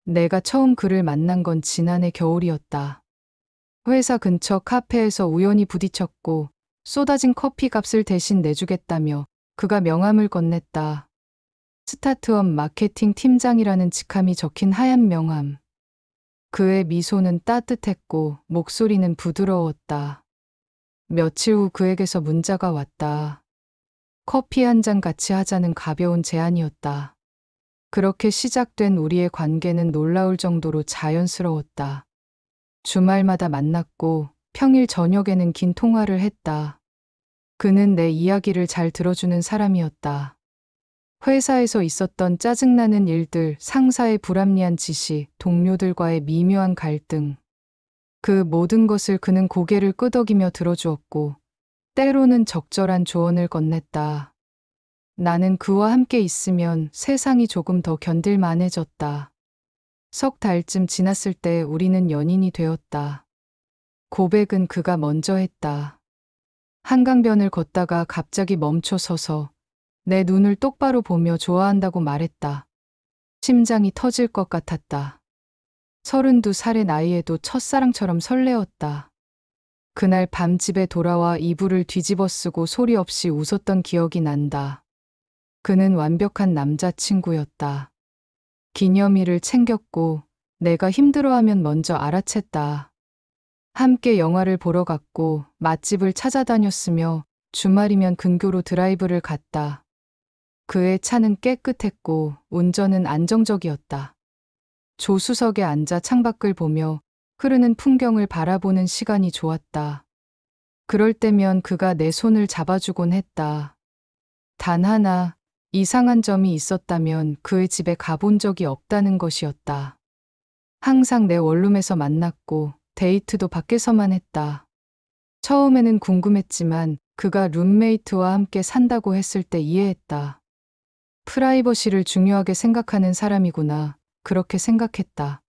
내가 처음 그를 만난 건 지난해 겨울이었다. 회사 근처 카페에서 우연히 부딪혔고 쏟아진 커피 값을 대신 내주겠다며 그가 명함을 건넸다. 스타트업 마케팅 팀장이라는 직함이 적힌 하얀 명함. 그의 미소는 따뜻했고 목소리는 부드러웠다. 며칠 후 그에게서 문자가 왔다. 커피 한 잔 같이 하자는 가벼운 제안이었다. 그렇게 시작된 우리의 관계는 놀라울 정도로 자연스러웠다. 주말마다 만났고 평일 저녁에는 긴 통화를 했다. 그는 내 이야기를 잘 들어주는 사람이었다. 회사에서 있었던 짜증나는 일들, 상사의 불합리한 지시, 동료들과의 미묘한 갈등. 그 모든 것을 그는 고개를 끄덕이며 들어주었고, 때로는 적절한 조언을 건넸다. 나는 그와 함께 있으면 세상이 조금 더 견딜만해졌다. 석 달쯤 지났을 때 우리는 연인이 되었다. 고백은 그가 먼저 했다. 한강변을 걷다가 갑자기 멈춰 서서 내 눈을 똑바로 보며 좋아한다고 말했다. 심장이 터질 것 같았다. 32살의 나이에도 첫사랑처럼 설레었다. 그날 밤 집에 돌아와 이불을 뒤집어 쓰고 소리 없이 웃었던 기억이 난다. 그는 완벽한 남자친구였다. 기념일을 챙겼고 내가 힘들어하면 먼저 알아챘다. 함께 영화를 보러 갔고 맛집을 찾아다녔으며 주말이면 근교로 드라이브를 갔다. 그의 차는 깨끗했고 운전은 안정적이었다. 조수석에 앉아 창밖을 보며 흐르는 풍경을 바라보는 시간이 좋았다. 그럴 때면 그가 내 손을 잡아주곤 했다. 단 하나 이상한 점이 있었다면 그의 집에 가본 적이 없다는 것이었다. 항상 내 원룸에서 만났고 데이트도 밖에서만 했다. 처음에는 궁금했지만 그가 룸메이트와 함께 산다고 했을 때 이해했다. 프라이버시를 중요하게 생각하는 사람이구나. 그렇게 생각했다.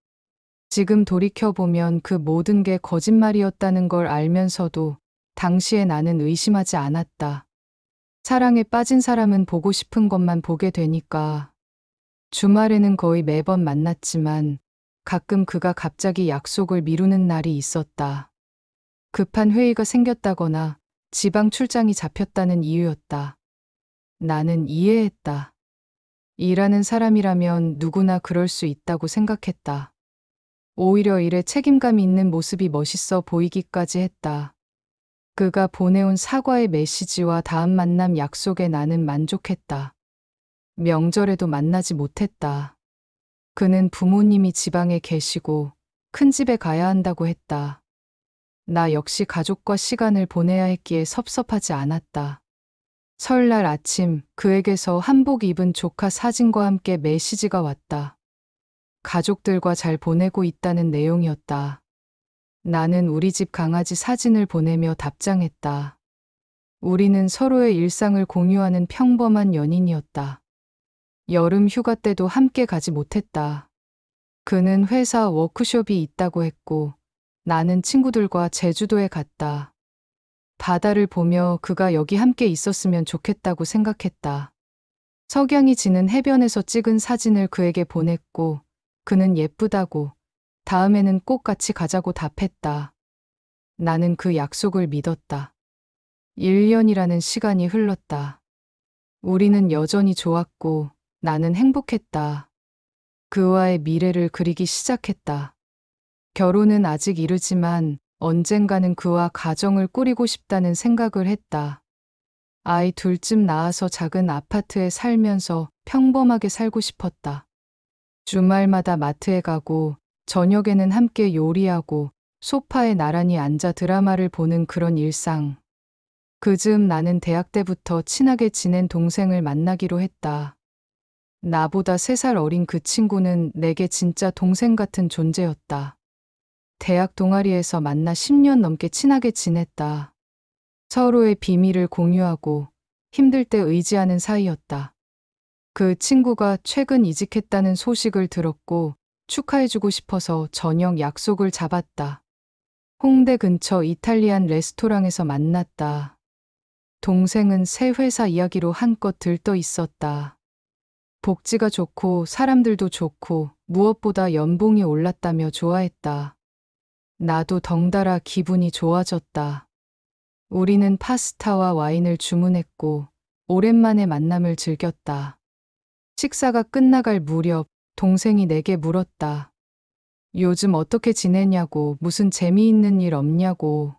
지금 돌이켜보면 그 모든 게 거짓말이었다는 걸 알면서도 당시에 나는 의심하지 않았다. 사랑에 빠진 사람은 보고 싶은 것만 보게 되니까. 주말에는 거의 매번 만났지만 가끔 그가 갑자기 약속을 미루는 날이 있었다. 급한 회의가 생겼다거나 지방 출장이 잡혔다는 이유였다. 나는 이해했다. 일하는 사람이라면 누구나 그럴 수 있다고 생각했다. 오히려 일에 책임감 있는 모습이 멋있어 보이기까지 했다. 그가 보내온 사과의 메시지와 다음 만남 약속에 나는 만족했다. 명절에도 만나지 못했다. 그는 부모님이 지방에 계시고 큰 집에 가야 한다고 했다. 나 역시 가족과 시간을 보내야 했기에 섭섭하지 않았다. 설날 아침 그에게서 한복 입은 조카 사진과 함께 메시지가 왔다. 가족들과 잘 보내고 있다는 내용이었다. 나는 우리 집 강아지 사진을 보내며 답장했다. 우리는 서로의 일상을 공유하는 평범한 연인이었다. 여름 휴가 때도 함께 가지 못했다. 그는 회사 워크숍이 있다고 했고 나는 친구들과 제주도에 갔다. 바다를 보며 그가 여기 함께 있었으면 좋겠다고 생각했다. 석양이 지는 해변에서 찍은 사진을 그에게 보냈고 그는 예쁘다고 다음에는 꼭 같이 가자고 답했다. 나는 그 약속을 믿었다. 1년이라는 시간이 흘렀다. 우리는 여전히 좋았고 나는 행복했다. 그와의 미래를 그리기 시작했다. 결혼은 아직 이르지만 언젠가는 그와 가정을 꾸리고 싶다는 생각을 했다. 아이 둘쯤 낳아서 작은 아파트에 살면서 평범하게 살고 싶었다. 주말마다 마트에 가고 저녁에는 함께 요리하고 소파에 나란히 앉아 드라마를 보는 그런 일상. 그즈음 나는 대학 때부터 친하게 지낸 동생을 만나기로 했다. 나보다 3살 어린 그 친구는 내게 진짜 동생 같은 존재였다. 대학 동아리에서 만나 10년 넘게 친하게 지냈다. 서로의 비밀을 공유하고 힘들 때 의지하는 사이였다. 그 친구가 최근 이직했다는 소식을 들었고 축하해주고 싶어서 저녁 약속을 잡았다. 홍대 근처 이탈리안 레스토랑에서 만났다. 동생은 새 회사 이야기로 한껏 들떠 있었다. 복지가 좋고 사람들도 좋고 무엇보다 연봉이 올랐다며 좋아했다. 나도 덩달아 기분이 좋아졌다. 우리는 파스타와 와인을 주문했고 오랜만에 만남을 즐겼다. 식사가 끝나갈 무렵 동생이 내게 물었다. 요즘 어떻게 지내냐고, 무슨 재미있는 일 없냐고.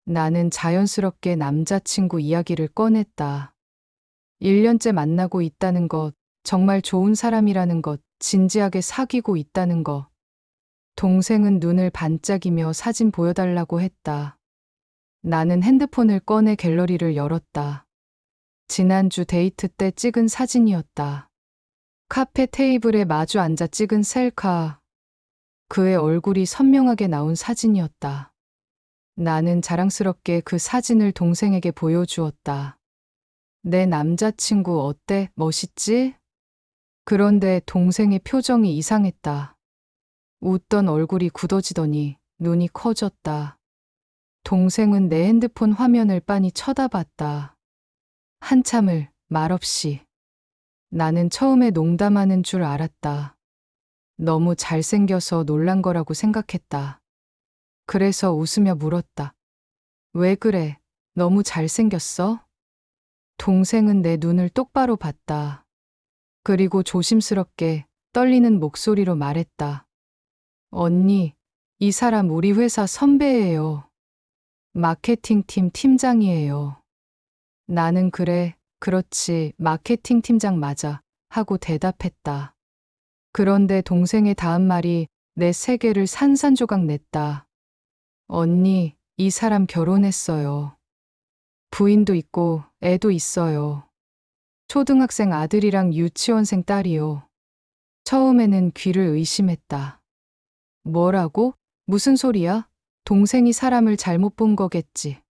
나는 자연스럽게 남자친구 이야기를 꺼냈다. 1년째 만나고 있다는 것, 정말 좋은 사람이라는 것, 진지하게 사귀고 있다는 것. 동생은 눈을 반짝이며 사진 보여달라고 했다. 나는 핸드폰을 꺼내 갤러리를 열었다. 지난주 데이트 때 찍은 사진이었다. 카페 테이블에 마주 앉아 찍은 셀카. 그의 얼굴이 선명하게 나온 사진이었다. 나는 자랑스럽게 그 사진을 동생에게 보여주었다. 내 남자친구 어때? 멋있지? 그런데 동생의 표정이 이상했다. 웃던 얼굴이 굳어지더니 눈이 커졌다. 동생은 내 핸드폰 화면을 빤히 쳐다봤다. 한참을 말없이. 나는 처음에 농담하는 줄 알았다. 너무 잘생겨서 놀란 거라고 생각했다. 그래서 웃으며 물었다. 왜 그래? 너무 잘생겼어? 동생은 내 눈을 똑바로 봤다. 그리고 조심스럽게 떨리는 목소리로 말했다. 언니, 이 사람 우리 회사 선배예요. 마케팅팀 팀장이에요. 나는 그래, 그렇지, 마케팅 팀장 맞아, 하고 대답했다. 그런데 동생의 다음 말이 내 세계를 산산조각 냈다. 언니, 이 사람 결혼했어요. 부인도 있고 애도 있어요. 초등학생 아들이랑 유치원생 딸이요. 처음에는 귀를 의심했다. 뭐라고? 무슨 소리야? 동생이 사람을 잘못 본 거겠지.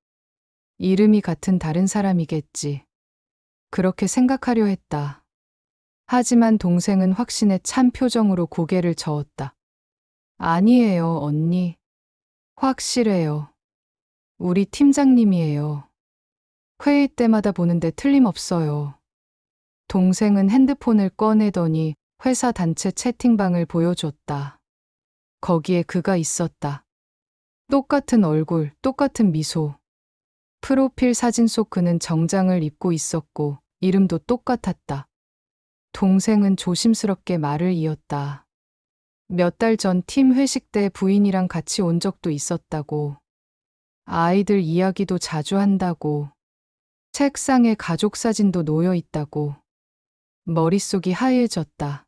이름이 같은 다른 사람이겠지. 그렇게 생각하려 했다. 하지만 동생은 확신에 찬 표정으로 고개를 저었다. 아니에요, 언니. 확실해요. 우리 팀장님이에요. 회의 때마다 보는데 틀림없어요. 동생은 핸드폰을 꺼내더니 회사 단체 채팅방을 보여줬다. 거기에 그가 있었다. 똑같은 얼굴, 똑같은 미소. 프로필 사진 속 그는 정장을 입고 있었고 이름도 똑같았다. 동생은 조심스럽게 말을 이었다. 몇 달 전 팀 회식 때 부인이랑 같이 온 적도 있었다고. 아이들 이야기도 자주 한다고. 책상에 가족 사진도 놓여 있다고. 머릿속이 하얘졌다.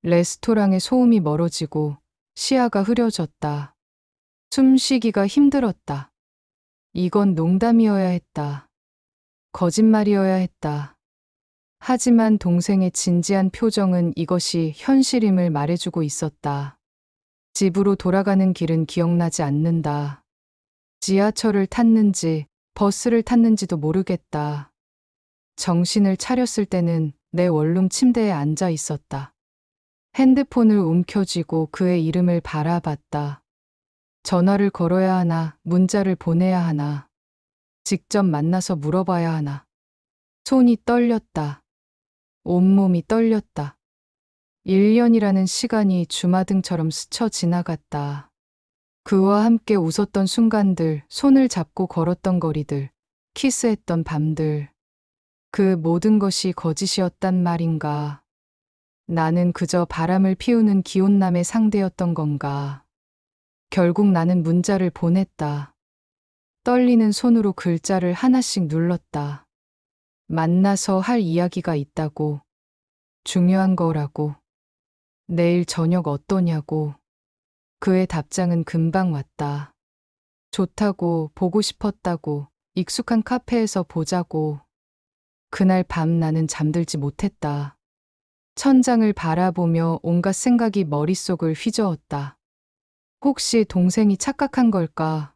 레스토랑의 소음이 멀어지고 시야가 흐려졌다. 숨쉬기가 힘들었다. 이건 농담이어야 했다. 거짓말이어야 했다. 하지만 동생의 진지한 표정은 이것이 현실임을 말해주고 있었다. 집으로 돌아가는 길은 기억나지 않는다. 지하철을 탔는지 버스를 탔는지도 모르겠다. 정신을 차렸을 때는 내 원룸 침대에 앉아 있었다. 핸드폰을 움켜쥐고 그의 이름을 바라봤다. 전화를 걸어야 하나, 문자를 보내야 하나, 직접 만나서 물어봐야 하나. 손이 떨렸다. 온몸이 떨렸다. 1년이라는 시간이 주마등처럼 스쳐 지나갔다. 그와 함께 웃었던 순간들, 손을 잡고 걸었던 거리들, 키스했던 밤들. 그 모든 것이 거짓이었단 말인가. 나는 그저 바람을 피우는 기혼남의 상대였던 건가. 결국 나는 문자를 보냈다. 떨리는 손으로 글자를 하나씩 눌렀다. 만나서 할 이야기가 있다고. 중요한 거라고. 내일 저녁 어떠냐고. 그의 답장은 금방 왔다. 좋다고, 보고 싶었다고, 익숙한 카페에서 보자고. 그날 밤 나는 잠들지 못했다. 천장을 바라보며 온갖 생각이 머릿속을 휘저었다. 혹시 동생이 착각한 걸까?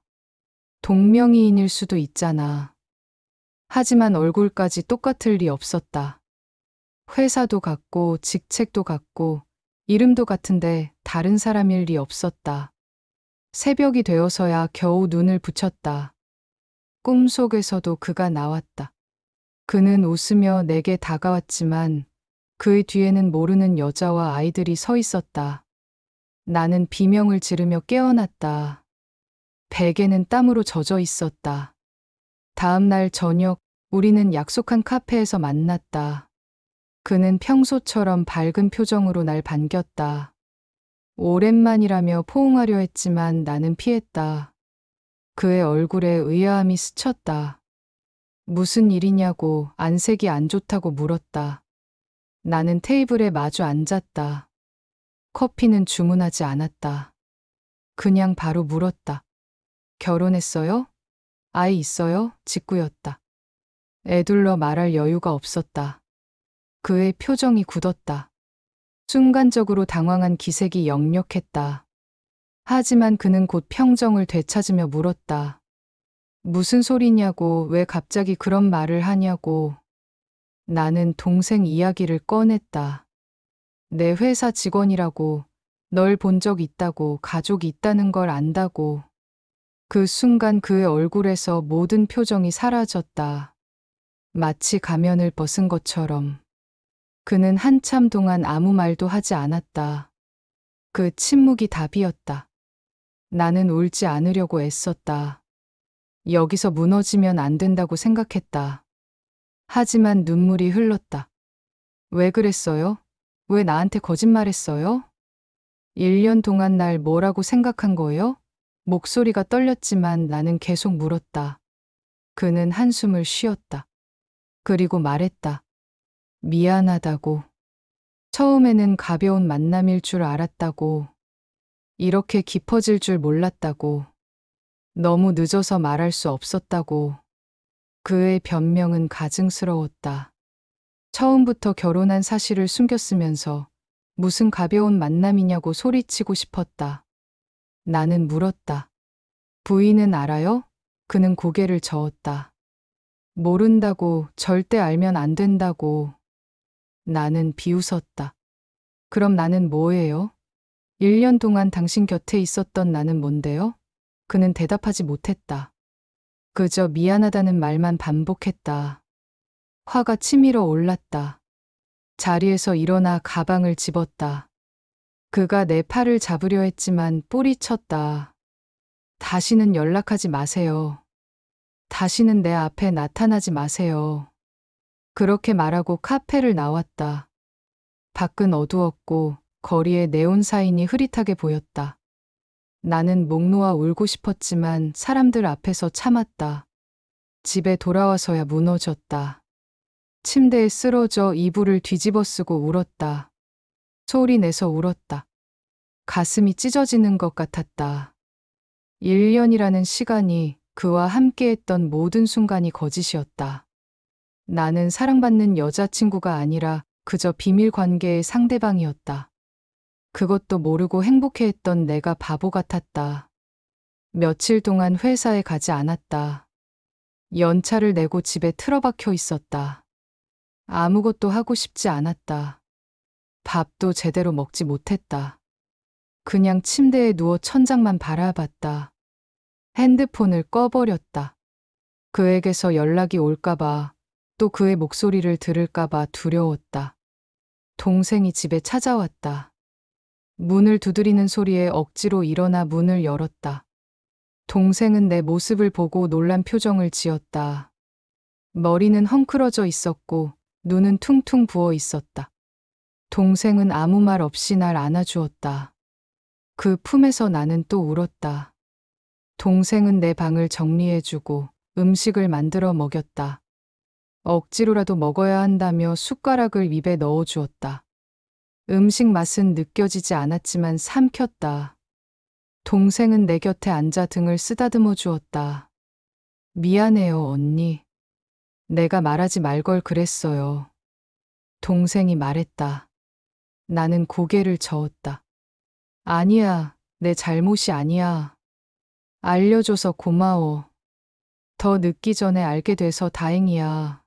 동명이인일 수도 있잖아. 하지만 얼굴까지 똑같을 리 없었다. 회사도 같고 직책도 같고 이름도 같은데 다른 사람일 리 없었다. 새벽이 되어서야 겨우 눈을 붙였다. 꿈속에서도 그가 나왔다. 그는 웃으며 내게 다가왔지만 그의 뒤에는 모르는 여자와 아이들이 서 있었다. 나는 비명을 지르며 깨어났다. 베개는 땀으로 젖어 있었다. 다음 날 저녁, 우리는 약속한 카페에서 만났다. 그는 평소처럼 밝은 표정으로 날 반겼다. 오랜만이라며 포옹하려 했지만 나는 피했다. 그의 얼굴에 의아함이 스쳤다. 무슨 일이냐고 안색이 안 좋다고 물었다. 나는 테이블에 마주 앉았다. 커피는 주문하지 않았다. 그냥 바로 물었다. 결혼했어요? 아이 있어요? 직구였다. 애둘러 말할 여유가 없었다. 그의 표정이 굳었다. 순간적으로 당황한 기색이 역력했다. 하지만 그는 곧 평정을 되찾으며 물었다. 무슨 소리냐고, 왜 갑자기 그런 말을 하냐고. 나는 동생 이야기를 꺼냈다. 내 회사 직원이라고, 널 본 적 있다고, 가족이 있다는 걸 안다고. 그 순간 그의 얼굴에서 모든 표정이 사라졌다. 마치 가면을 벗은 것처럼. 그는 한참 동안 아무 말도 하지 않았다. 그 침묵이 답이었다. 나는 울지 않으려고 애썼다. 여기서 무너지면 안 된다고 생각했다. 하지만 눈물이 흘렀다. 왜 그랬어요? 왜 나한테 거짓말했어요? 1년 동안 날 뭐라고 생각한 거예요? 목소리가 떨렸지만 나는 계속 물었다. 그는 한숨을 쉬었다. 그리고 말했다. 미안하다고. 처음에는 가벼운 만남일 줄 알았다고. 이렇게 깊어질 줄 몰랐다고. 너무 늦어서 말할 수 없었다고. 그의 변명은 가증스러웠다. 처음부터 결혼한 사실을 숨겼으면서 무슨 가벼운 만남이냐고 소리치고 싶었다. 나는 물었다. 부인은 알아요? 그는 고개를 저었다. 모른다고, 절대 알면 안 된다고. 나는 비웃었다. 그럼 나는 뭐예요? 1년 동안 당신 곁에 있었던 나는 뭔데요? 그는 대답하지 못했다. 그저 미안하다는 말만 반복했다. 화가 치밀어 올랐다. 자리에서 일어나 가방을 집었다. 그가 내 팔을 잡으려 했지만 뿌리쳤다. 다시는 연락하지 마세요. 다시는 내 앞에 나타나지 마세요. 그렇게 말하고 카페를 나왔다. 밖은 어두웠고 거리에 네온 사인이 흐릿하게 보였다. 나는 목 놓아 울고 싶었지만 사람들 앞에서 참았다. 집에 돌아와서야 무너졌다. 침대에 쓰러져 이불을 뒤집어 쓰고 울었다. 소리 내서 울었다. 가슴이 찢어지는 것 같았다. 1년이라는 시간이, 그와 함께했던 모든 순간이 거짓이었다. 나는 사랑받는 여자친구가 아니라 그저 비밀 관계의 상대방이었다. 그것도 모르고 행복해했던 내가 바보 같았다. 며칠 동안 회사에 가지 않았다. 연차를 내고 집에 틀어박혀 있었다. 아무것도 하고 싶지 않았다. 밥도 제대로 먹지 못했다. 그냥 침대에 누워 천장만 바라봤다. 핸드폰을 꺼버렸다. 그에게서 연락이 올까봐, 또 그의 목소리를 들을까봐 두려웠다. 동생이 집에 찾아왔다. 문을 두드리는 소리에 억지로 일어나 문을 열었다. 동생은 내 모습을 보고 놀란 표정을 지었다. 머리는 헝클어져 있었고 눈은 퉁퉁 부어 있었다. 동생은 아무 말 없이 날 안아주었다. 그 품에서 나는 또 울었다. 동생은 내 방을 정리해주고 음식을 만들어 먹였다. 억지로라도 먹어야 한다며 숟가락을 입에 넣어주었다. 음식 맛은 느껴지지 않았지만 삼켰다. 동생은 내 곁에 앉아 등을 쓰다듬어 주었다. 미안해요, 언니. 내가 말하지 말 걸 그랬어요. 동생이 말했다. 나는 고개를 저었다. 아니야, 내 잘못이 아니야. 알려줘서 고마워. 더 늦기 전에 알게 돼서 다행이야.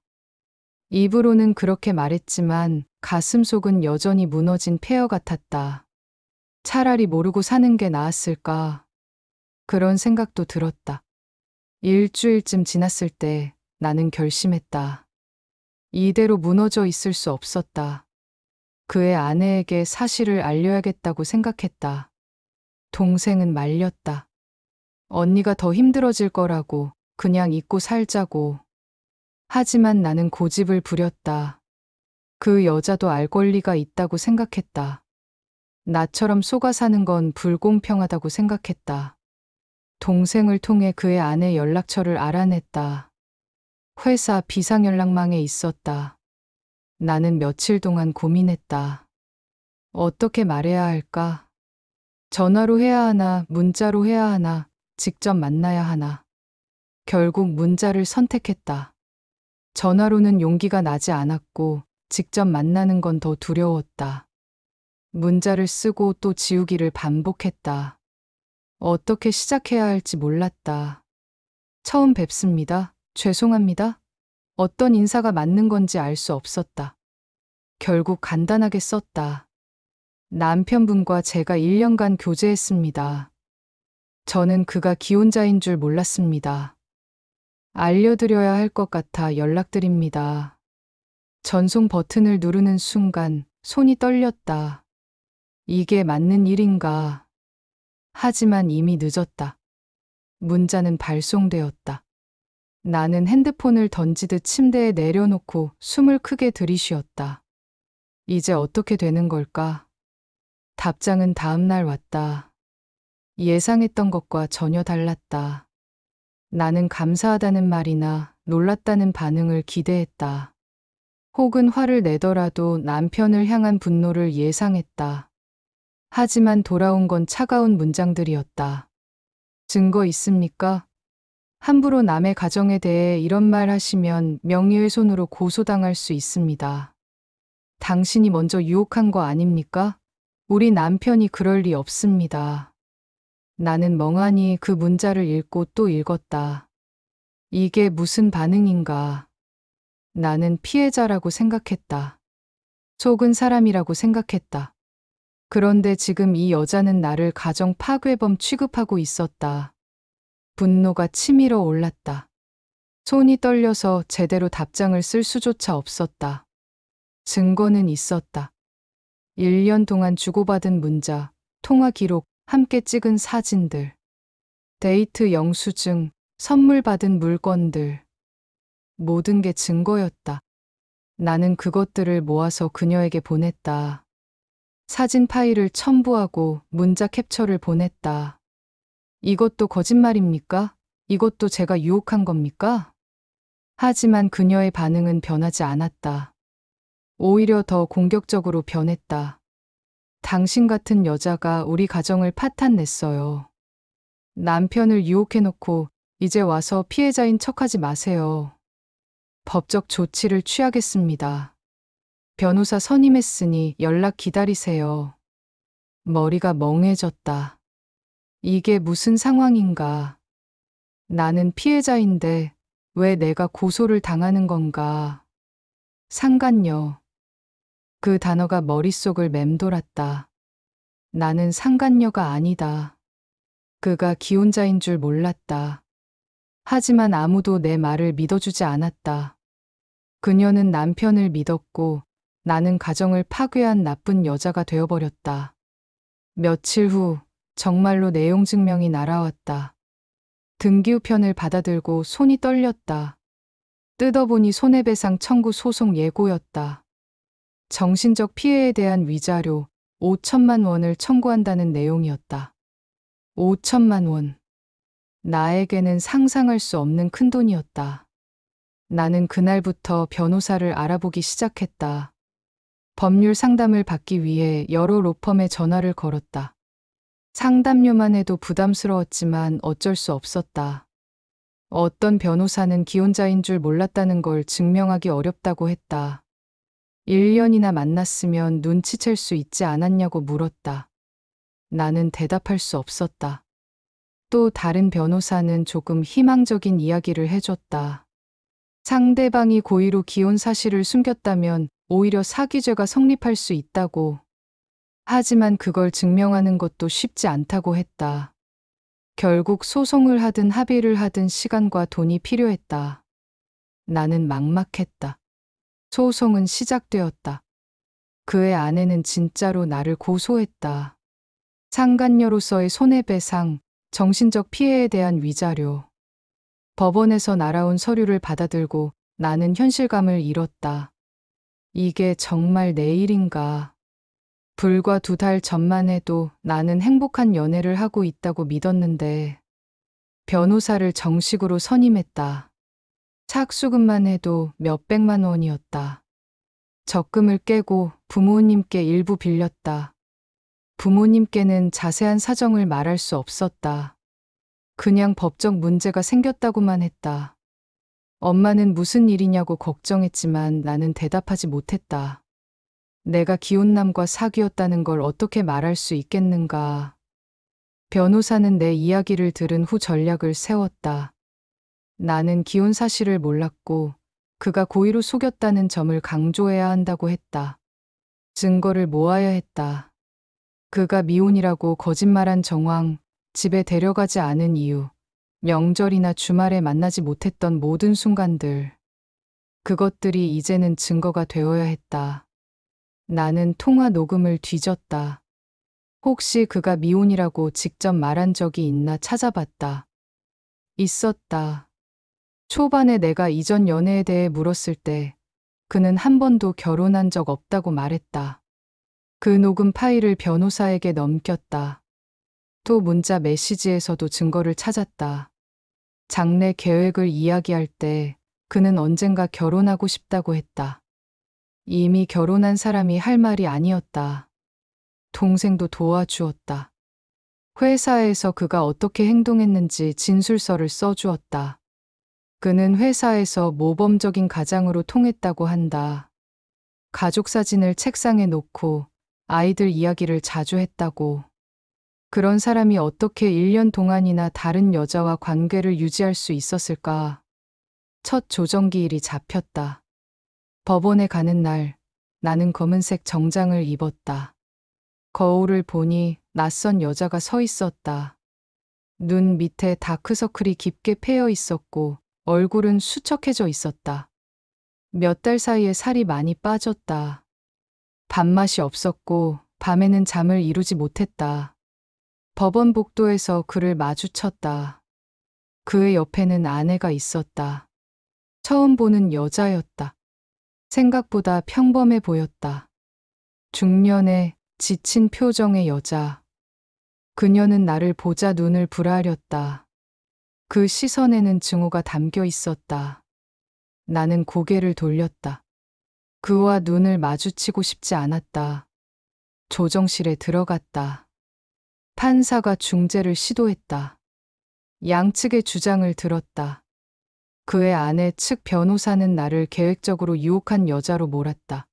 입으로는 그렇게 말했지만 가슴속은 여전히 무너진 폐허 같았다. 차라리 모르고 사는 게 나았을까. 그런 생각도 들었다. 일주일쯤 지났을 때 나는 결심했다. 이대로 무너져 있을 수 없었다. 그의 아내에게 사실을 알려야겠다고 생각했다. 동생은 말렸다. 언니가 더 힘들어질 거라고, 그냥 잊고 살자고. 하지만 나는 고집을 부렸다. 그 여자도 알 권리가 있다고 생각했다. 나처럼 속아 사는 건 불공평하다고 생각했다. 동생을 통해 그의 아내 연락처를 알아냈다. 회사 비상연락망에 있었다. 나는 며칠 동안 고민했다. 어떻게 말해야 할까? 전화로 해야 하나, 문자로 해야 하나, 직접 만나야 하나. 결국 문자를 선택했다. 전화로는 용기가 나지 않았고, 직접 만나는 건 더 두려웠다. 문자를 쓰고 또 지우기를 반복했다. 어떻게 시작해야 할지 몰랐다. 처음 뵙습니다. 죄송합니다. 어떤 인사가 맞는 건지 알 수 없었다. 결국 간단하게 썼다. 남편분과 제가 1년간 교제했습니다. 저는 그가 기혼자인 줄 몰랐습니다. 알려드려야 할 것 같아 연락드립니다. 전송 버튼을 누르는 순간 손이 떨렸다. 이게 맞는 일인가? 하지만 이미 늦었다. 문자는 발송되었다. 나는 핸드폰을 던지듯 침대에 내려놓고 숨을 크게 들이쉬었다. 이제 어떻게 되는 걸까? 답장은 다음 날 왔다. 예상했던 것과 전혀 달랐다. 나는 감사하다는 말이나 놀랐다는 반응을 기대했다. 혹은 화를 내더라도 남편을 향한 분노를 예상했다. 하지만 돌아온 건 차가운 문장들이었다. 증거 있습니까? 함부로 남의 가정에 대해 이런 말 하시면 명예훼손으로 고소당할 수 있습니다. 당신이 먼저 유혹한 거 아닙니까? 우리 남편이 그럴 리 없습니다. 나는 멍하니 그 문자를 읽고 또 읽었다. 이게 무슨 반응인가? 나는 피해자라고 생각했다. 속은 사람이라고 생각했다. 그런데 지금 이 여자는 나를 가정 파괴범 취급하고 있었다. 분노가 치밀어 올랐다. 손이 떨려서 제대로 답장을 쓸 수조차 없었다. 증거는 있었다. 1년 동안 주고받은 문자, 통화 기록, 함께 찍은 사진들, 데이트 영수증, 선물 받은 물건들. 모든 게 증거였다. 나는 그것들을 모아서 그녀에게 보냈다. 사진 파일을 첨부하고 문자 캡처를 보냈다. 이것도 거짓말입니까? 이것도 제가 유혹한 겁니까? 하지만 그녀의 반응은 변하지 않았다. 오히려 더 공격적으로 변했다. 당신 같은 여자가 우리 가정을 파탄냈어요. 남편을 유혹해놓고 이제 와서 피해자인 척하지 마세요. 법적 조치를 취하겠습니다. 변호사 선임했으니 연락 기다리세요. 머리가 멍해졌다. 이게 무슨 상황인가? 나는 피해자인데 왜 내가 고소를 당하는 건가? 상간녀. 그 단어가 머릿속을 맴돌았다. 나는 상간녀가 아니다. 그가 기혼자인 줄 몰랐다. 하지만 아무도 내 말을 믿어주지 않았다. 그녀는 남편을 믿었고 나는 가정을 파괴한 나쁜 여자가 되어버렸다. 며칠 후 정말로 내용 증명이 날아왔다. 등기우편을 받아들고 손이 떨렸다. 뜯어보니 손해배상 청구 소송 예고였다. 정신적 피해에 대한 위자료 5천만 원을 청구한다는 내용이었다. 5천만 원. 나에게는 상상할 수 없는 큰돈이었다. 나는 그날부터 변호사를 알아보기 시작했다. 법률 상담을 받기 위해 여러 로펌에 전화를 걸었다. 상담료만 해도 부담스러웠지만 어쩔 수 없었다. 어떤 변호사는 기혼자인 줄 몰랐다는 걸 증명하기 어렵다고 했다. 1년이나 만났으면 눈치챌 수 있지 않았냐고 물었다. 나는 대답할 수 없었다. 또 다른 변호사는 조금 희망적인 이야기를 해줬다. 상대방이 고의로 기혼 사실을 숨겼다면 오히려 사기죄가 성립할 수 있다고. 하지만 그걸 증명하는 것도 쉽지 않다고 했다. 결국 소송을 하든 합의를 하든 시간과 돈이 필요했다. 나는 막막했다. 소송은 시작되었다. 그의 아내는 진짜로 나를 고소했다. 상간녀로서의 손해배상, 정신적 피해에 대한 위자료. 법원에서 날아온 서류를 받아들고 나는 현실감을 잃었다. 이게 정말 내 일인가? 불과 2달 전만 해도 나는 행복한 연애를 하고 있다고 믿었는데 변호사를 정식으로 선임했다. 착수금만 해도 몇백만 원이었다. 적금을 깨고 부모님께 일부 빌렸다. 부모님께는 자세한 사정을 말할 수 없었다. 그냥 법적 문제가 생겼다고만 했다. 엄마는 무슨 일이냐고 걱정했지만 나는 대답하지 못했다. 내가 기혼남과 사귀었다는 걸 어떻게 말할 수 있겠는가. 변호사는 내 이야기를 들은 후 전략을 세웠다. 나는 기혼 사실을 몰랐고 그가 고의로 속였다는 점을 강조해야 한다고 했다. 증거를 모아야 했다. 그가 미혼이라고 거짓말한 정황, 집에 데려가지 않은 이유, 명절이나 주말에 만나지 못했던 모든 순간들. 그것들이 이제는 증거가 되어야 했다. 나는 통화 녹음을 뒤졌다. 혹시 그가 미혼이라고 직접 말한 적이 있나 찾아봤다. 있었다. 초반에 내가 이전 연애에 대해 물었을 때 그는 한 번도 결혼한 적 없다고 말했다. 그 녹음 파일을 변호사에게 넘겼다. 또 문자 메시지에서도 증거를 찾았다. 장래 계획을 이야기할 때 그는 언젠가 결혼하고 싶다고 했다. 이미 결혼한 사람이 할 말이 아니었다. 동생도 도와주었다. 회사에서 그가 어떻게 행동했는지 진술서를 써주었다. 그는 회사에서 모범적인 가장으로 통했다고 한다. 가족 사진을 책상에 놓고 아이들 이야기를 자주 했다고. 그런 사람이 어떻게 1년 동안이나 다른 여자와 관계를 유지할 수 있었을까? 첫 조정기일이 잡혔다. 법원에 가는 날, 나는 검은색 정장을 입었다. 거울을 보니 낯선 여자가 서 있었다. 눈 밑에 다크서클이 깊게 패여 있었고 얼굴은 수척해져 있었다. 몇 달 사이에 살이 많이 빠졌다. 밥맛이 없었고 밤에는 잠을 이루지 못했다. 법원 복도에서 그를 마주쳤다. 그의 옆에는 아내가 있었다. 처음 보는 여자였다. 생각보다 평범해 보였다. 중년의 지친 표정의 여자. 그녀는 나를 보자 눈을 부라렸다. 그 시선에는 증오가 담겨 있었다. 나는 고개를 돌렸다. 그와 눈을 마주치고 싶지 않았다. 조정실에 들어갔다. 판사가 중재를 시도했다. 양측의 주장을 들었다. 그의 아내 측 변호사는 나를 계획적으로 유혹한 여자로 몰았다.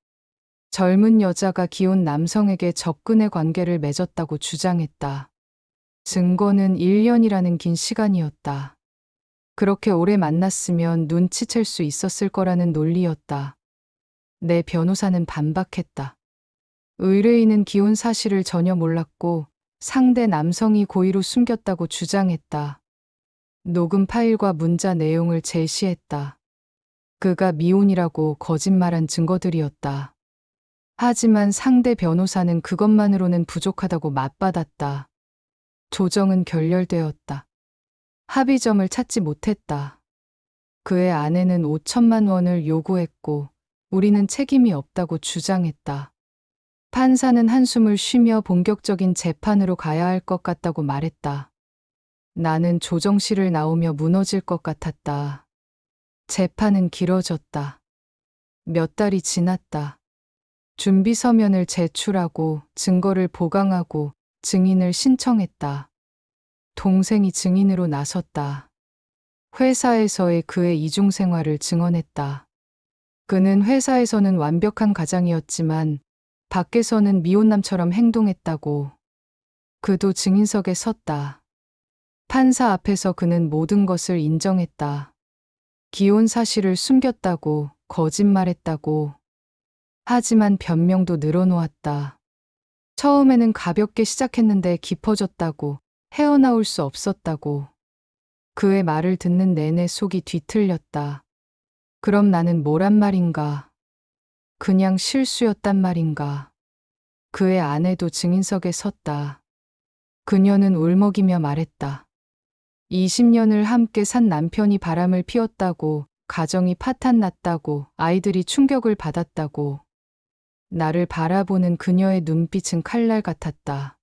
젊은 여자가 기혼 남성에게 접근의 관계를 맺었다고 주장했다. 증거는 1년이라는 긴 시간이었다. 그렇게 오래 만났으면 눈치챌 수 있었을 거라는 논리였다. 내 변호사는 반박했다. 의뢰인은 기혼 사실을 전혀 몰랐고 상대 남성이 고의로 숨겼다고 주장했다. 녹음 파일과 문자 내용을 제시했다. 그가 미혼이라고 거짓말한 증거들이었다. 하지만 상대 변호사는 그것만으로는 부족하다고 맞받았다. 조정은 결렬되었다. 합의점을 찾지 못했다. 그의 아내는 5천만 원을 요구했고 우리는 책임이 없다고 주장했다. 판사는 한숨을 쉬며 본격적인 재판으로 가야 할 것 같다고 말했다. 나는 조정실을 나오며 무너질 것 같았다. 재판은 길어졌다. 몇 달이 지났다. 준비 서면을 제출하고 증거를 보강하고 증인을 신청했다. 동생이 증인으로 나섰다. 회사에서의 그의 이중 생활을 증언했다. 그는 회사에서는 완벽한 가장이었지만 밖에서는 미혼남처럼 행동했다고. 그도 증인석에 섰다. 판사 앞에서 그는 모든 것을 인정했다. 기혼 사실을 숨겼다고, 거짓말했다고. 하지만 변명도 늘어놓았다. 처음에는 가볍게 시작했는데 깊어졌다고, 헤어나올 수 없었다고. 그의 말을 듣는 내내 속이 뒤틀렸다. 그럼 나는 뭐란 말인가? 그냥 실수였단 말인가. 그의 아내도 증인석에 섰다. 그녀는 울먹이며 말했다. 20년을 함께 산 남편이 바람을 피웠다고, 가정이 파탄났다고, 아이들이 충격을 받았다고. 나를 바라보는 그녀의 눈빛은 칼날 같았다.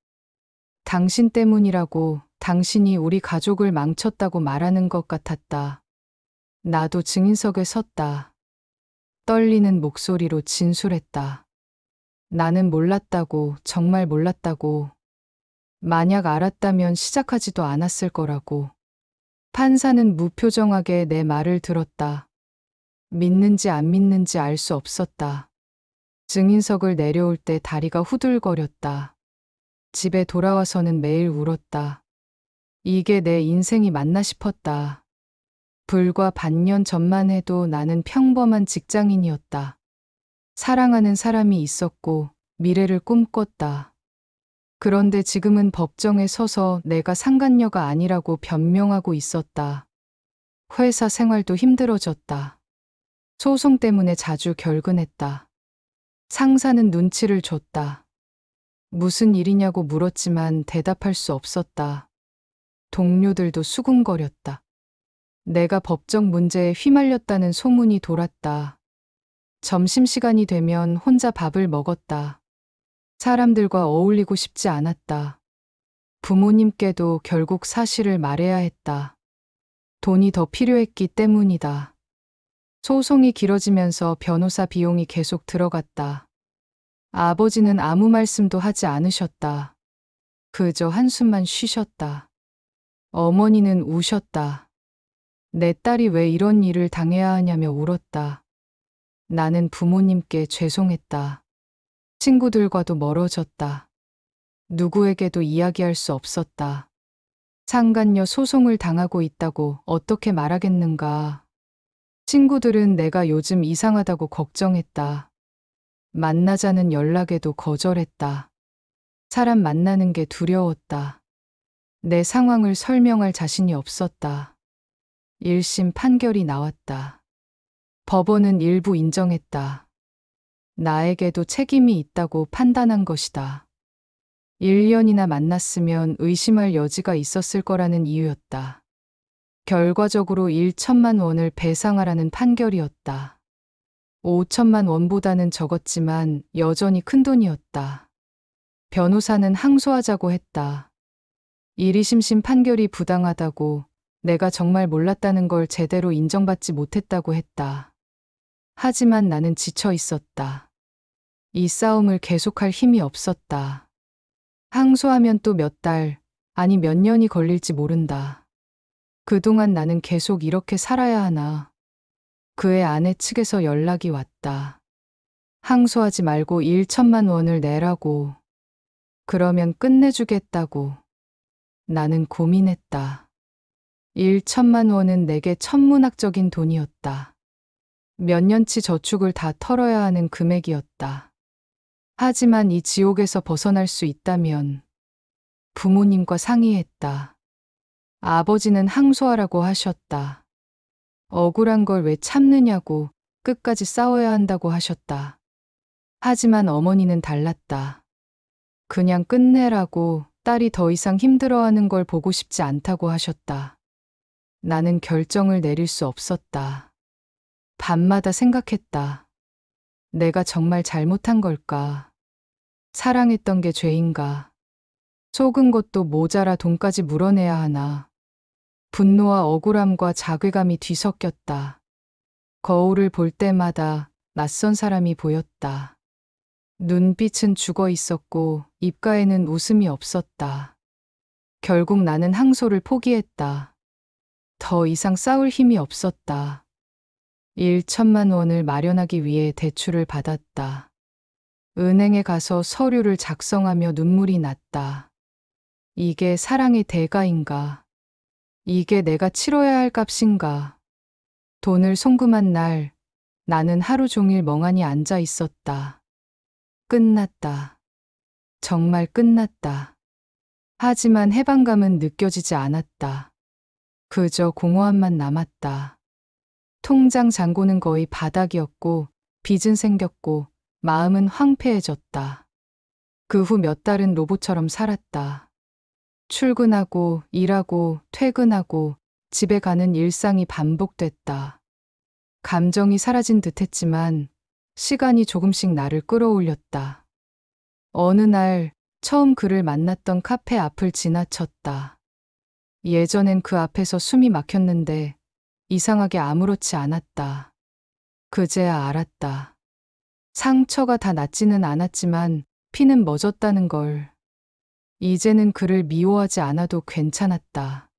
당신 때문이라고, 당신이 우리 가족을 망쳤다고 말하는 것 같았다. 나도 증인석에 섰다. 떨리는 목소리로 진술했다. 나는 몰랐다고, 정말 몰랐다고. 만약 알았다면 시작하지도 않았을 거라고. 판사는 무표정하게 내 말을 들었다. 믿는지 안 믿는지 알 수 없었다. 증인석을 내려올 때 다리가 후들거렸다. 집에 돌아와서는 매일 울었다. 이게 내 인생이 맞나 싶었다. 불과 반년 전만 해도 나는 평범한 직장인이었다. 사랑하는 사람이 있었고 미래를 꿈꿨다. 그런데 지금은 법정에 서서 내가 상간녀가 아니라고 변명하고 있었다. 회사 생활도 힘들어졌다. 소송 때문에 자주 결근했다. 상사는 눈치를 줬다. 무슨 일이냐고 물었지만 대답할 수 없었다. 동료들도 수군거렸다. 내가 법적 문제에 휘말렸다는 소문이 돌았다. 점심시간이 되면 혼자 밥을 먹었다. 사람들과 어울리고 싶지 않았다. 부모님께도 결국 사실을 말해야 했다. 돈이 더 필요했기 때문이다. 소송이 길어지면서 변호사 비용이 계속 들어갔다. 아버지는 아무 말씀도 하지 않으셨다. 그저 한숨만 쉬셨다. 어머니는 우셨다. 내 딸이 왜 이런 일을 당해야 하냐며 울었다. 나는 부모님께 죄송했다. 친구들과도 멀어졌다. 누구에게도 이야기할 수 없었다. 상간녀 소송을 당하고 있다고 어떻게 말하겠는가. 친구들은 내가 요즘 이상하다고 걱정했다. 만나자는 연락에도 거절했다. 사람 만나는 게 두려웠다. 내 상황을 설명할 자신이 없었다. 1심 판결이 나왔다. 법원은 일부 인정했다. 나에게도 책임이 있다고 판단한 것이다. 1년이나 만났으면 의심할 여지가 있었을 거라는 이유였다. 결과적으로 1천만 원을 배상하라는 판결이었다. 5천만 원보다는 적었지만 여전히 큰 돈이었다. 변호사는 항소하자고 했다. 1~2심심 판결이 부당하다고, 내가 정말 몰랐다는 걸 제대로 인정받지 못했다고 했다. 하지만 나는 지쳐 있었다. 이 싸움을 계속할 힘이 없었다. 항소하면 또 몇 달, 아니 몇 년이 걸릴지 모른다. 그동안 나는 계속 이렇게 살아야 하나. 그의 아내 측에서 연락이 왔다. 항소하지 말고 1천만 원을 내라고. 그러면 끝내주겠다고. 나는 고민했다. 1천만 원은 내게 천문학적인 돈이었다. 몇 년치 저축을 다 털어야 하는 금액이었다. 하지만 이 지옥에서 벗어날 수 있다면 부모님과 상의했다. 아버지는 항소하라고 하셨다. 억울한 걸 왜 참느냐고, 끝까지 싸워야 한다고 하셨다. 하지만 어머니는 달랐다. 그냥 끝내라고, 딸이 더 이상 힘들어하는 걸 보고 싶지 않다고 하셨다. 나는 결정을 내릴 수 없었다. 밤마다 생각했다. 내가 정말 잘못한 걸까? 사랑했던 게 죄인가? 속은 것도 모자라 돈까지 물어내야 하나? 분노와 억울함과 자괴감이 뒤섞였다. 거울을 볼 때마다 낯선 사람이 보였다. 눈빛은 죽어 있었고 입가에는 웃음이 없었다. 결국 나는 항소를 포기했다. 더 이상 싸울 힘이 없었다. 1천만 원을 마련하기 위해 대출을 받았다. 은행에 가서 서류를 작성하며 눈물이 났다. 이게 사랑의 대가인가? 이게 내가 치러야 할 값인가? 돈을 송금한 날, 나는 하루 종일 멍하니 앉아 있었다. 끝났다. 정말 끝났다. 하지만 해방감은 느껴지지 않았다. 그저 공허함만 남았다. 통장 잔고는 거의 바닥이었고 빚은 생겼고 마음은 황폐해졌다. 그 후 몇 달은 로봇처럼 살았다. 출근하고 일하고 퇴근하고 집에 가는 일상이 반복됐다. 감정이 사라진 듯했지만 시간이 조금씩 나를 끌어올렸다. 어느 날 처음 그를 만났던 카페 앞을 지나쳤다. 예전엔 그 앞에서 숨이 막혔는데 이상하게 아무렇지 않았다. 그제야 알았다. 상처가 다 낫지는 않았지만 피는 멎었다는 걸. 이제는 그를 미워하지 않아도 괜찮았다.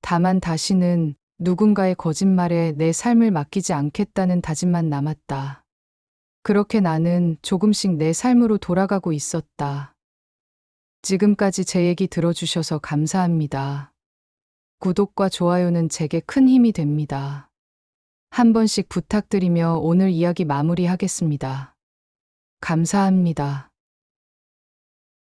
다만 다시는 누군가의 거짓말에 내 삶을 맡기지 않겠다는 다짐만 남았다. 그렇게 나는 조금씩 내 삶으로 돌아가고 있었다. 지금까지 제 얘기 들어주셔서 감사합니다. 구독과 좋아요는 제게 큰 힘이 됩니다. 한 번씩 부탁드리며 오늘 이야기 마무리하겠습니다. 감사합니다.